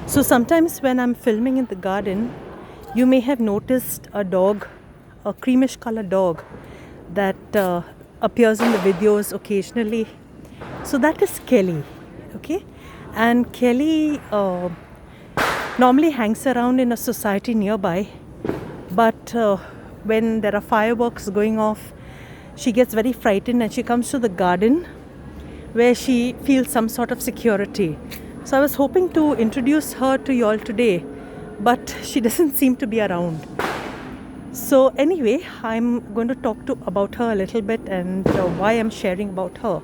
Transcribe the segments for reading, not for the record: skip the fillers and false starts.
So sometimes when I'm filming in the garden, you may have noticed a dog, a creamish colored dog that appears in the videos occasionally. So that is Kelly, okay? And Kelly normally hangs around in a society nearby, but when there are fireworks going off, she gets very frightened and she comes to the garden where she feels some sort of security. So I was hoping to introduce her to you all today, but she doesn't seem to be around. So anyway, I'm going to talk about her a little bit and why I'm sharing about her.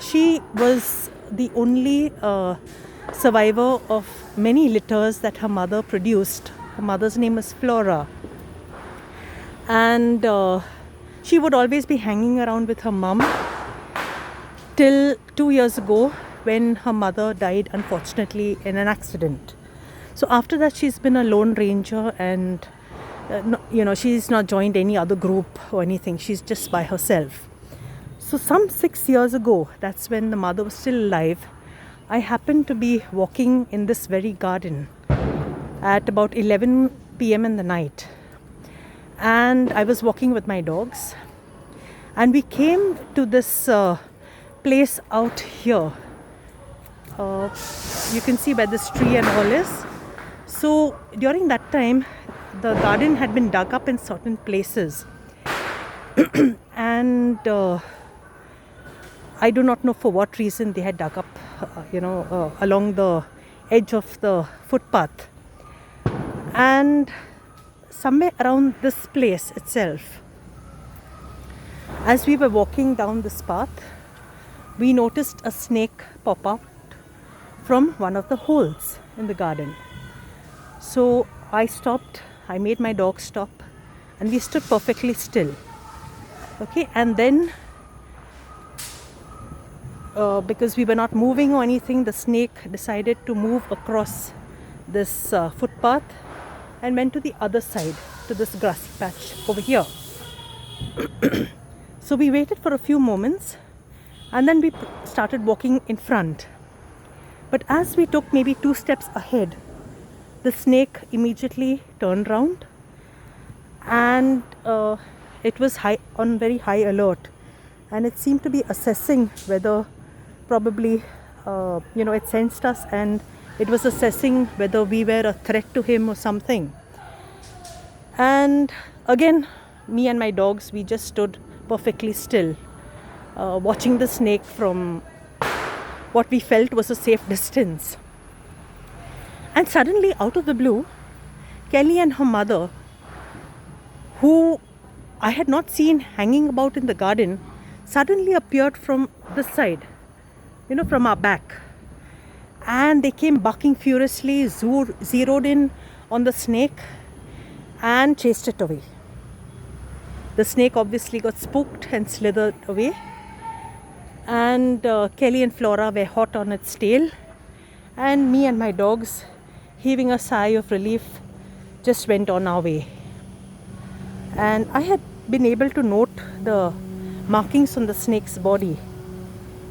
She was the only survivor of many litters that her mother produced. Her mother's name was Flora. And she would always be hanging around with her mum till 2 years ago when her mother died, unfortunately, in an accident. So after that, she's been a lone ranger and, she's not joined any other group or anything. She's just by herself. So some 6 years ago, that's when the mother was still alive, I happened to be walking in this very garden at about 11 p.m. in the night. And I was walking with my dogs. And we came to this place out here. You can see where this tree and all is. So during that time, the garden had been dug up in certain places. And I do not know for what reason they had dug up, along the edge of the footpath. And somewhere around this place itself, as we were walking down this path, we noticed a snake pop out from one of the holes in the garden. So I stopped, I made my dog stop, and we stood perfectly still. Okay, and then because we were not moving or anything, the snake decided to move across this footpath and went to the other side, to this grassy patch over here. So we waited for a few moments and then we started walking in front. But as we took maybe 2 steps ahead, the snake immediately turned round and it was on very high alert, and it seemed to be assessing whether probably it sensed us and it was assessing whether we were a threat to him or something. And again, me and my dogs, we just stood perfectly still, watching the snake from what we felt was a safe distance. And suddenly, out of the blue, Kelly and her mother, who I had not seen hanging about in the garden, suddenly appeared from this side, from our back. And they came barking furiously, zeroed in on the snake and chased it away. The snake obviously got spooked and slithered away. And Kelly and Flora were hot on its tail. And me and my dogs, heaving a sigh of relief, just went on our way. And I had been able to note the markings on the snake's body.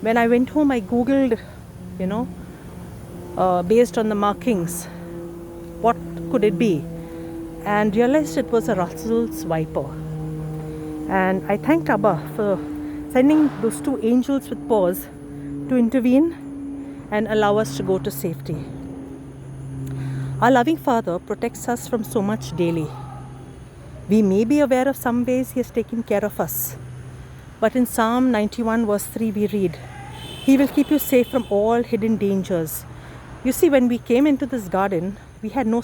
When I went home, I googled, based on the markings, what could it be, and realized it was a Russell's viper. And I thanked Abba for sending those 2 angels with paws to intervene and allow us to go to safety. Our loving Father protects us from so much daily. We may be aware of some ways He has taken care of us. But in Psalm 91 verse 3 we read, He will keep you safe from all hidden dangers. You see, when we came into this garden, we had no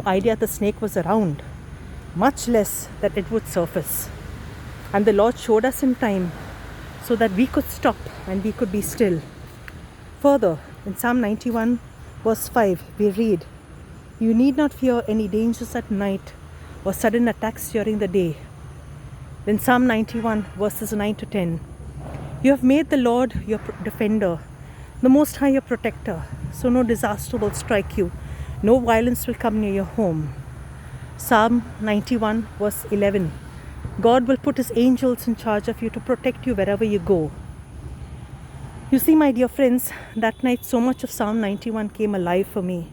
idea the snake was around, much less that it would surface. And the Lord showed us in time so that we could stop and we could be still. Further, in Psalm 91 verse 5, we read, You need not fear any dangers at night or sudden attacks during the day. Then Psalm 91 verses 9 to 10, You have made the Lord your defender, the Most High your protector, so no disaster will strike you, no violence will come near your home. Psalm 91 verse 11, God will put His angels in charge of you to protect you wherever you go. You see, my dear friends, that night so much of Psalm 91 came alive for me.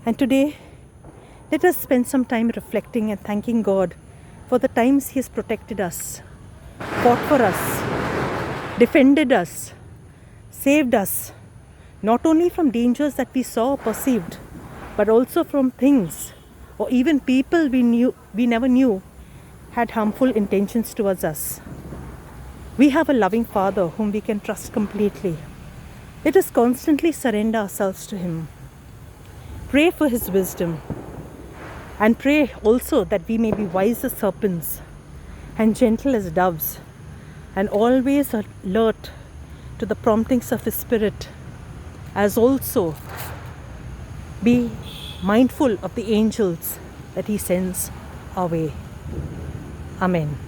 And today, let us spend some time reflecting and thanking God for the times He has protected us, fought for us, defended us, saved us, not only from dangers that we saw or perceived, but also from things or even people we never knew had harmful intentions towards us. We have a loving Father whom we can trust completely. Let us constantly surrender ourselves to Him. Pray for His wisdom. And pray also that we may be wise as serpents and gentle as doves, and always alert to the promptings of His Spirit, as also be mindful of the angels that He sends our way. Amen.